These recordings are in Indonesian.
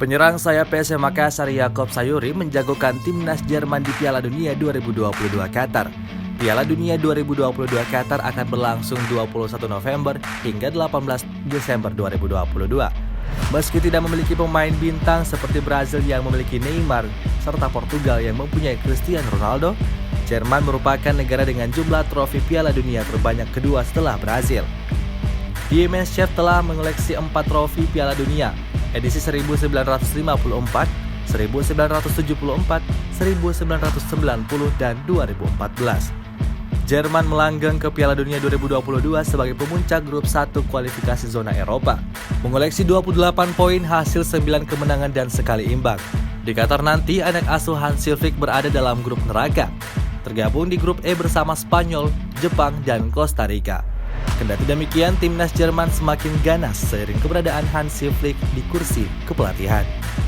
Penyerang sayap PSM Makassar Yakob Sayuri menjagokan timnas Jerman di Piala Dunia 2022 Qatar. Piala Dunia 2022 Qatar akan berlangsung 21 November hingga 18 Desember 2022. Meski tidak memiliki pemain bintang seperti Brazil yang memiliki Neymar serta Portugal yang mempunyai Cristiano Ronaldo, Jerman merupakan negara dengan jumlah trofi Piala Dunia terbanyak kedua setelah Brazil. Die Mannschaft telah mengoleksi 4 trofi Piala Dunia, edisi 1954, 1974, 1990, dan 2014. Jerman melanggeng ke Piala Dunia 2022 sebagai pemuncak grup 1 kualifikasi zona Eropa, mengoleksi 28 poin hasil 9 kemenangan dan sekali imbang. Di Qatar nanti, anak asuh Hansi Flick berada dalam grup neraka, tergabung di grup E bersama Spanyol, Jepang, dan Costa Rica. Kendati demikian, timnas Jerman semakin ganas seiring keberadaan Hansi Flick di kursi kepelatihan.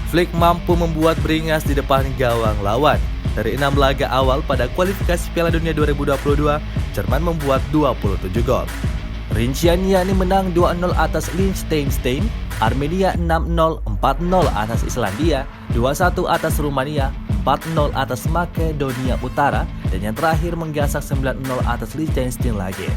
Flick mampu membuat beringas di depan gawang lawan. Dari 6 laga awal pada kualifikasi Piala Dunia 2022, Jerman membuat 27 gol. Rinciannya yakni menang 2-0 atas Liechtenstein, Armenia 6-0, 4-0 atas Islandia, 2-1 atas Rumania, 4-0 atas Makedonia Utara, dan yang terakhir menggasak 9-0 atas Liechtenstein lagi.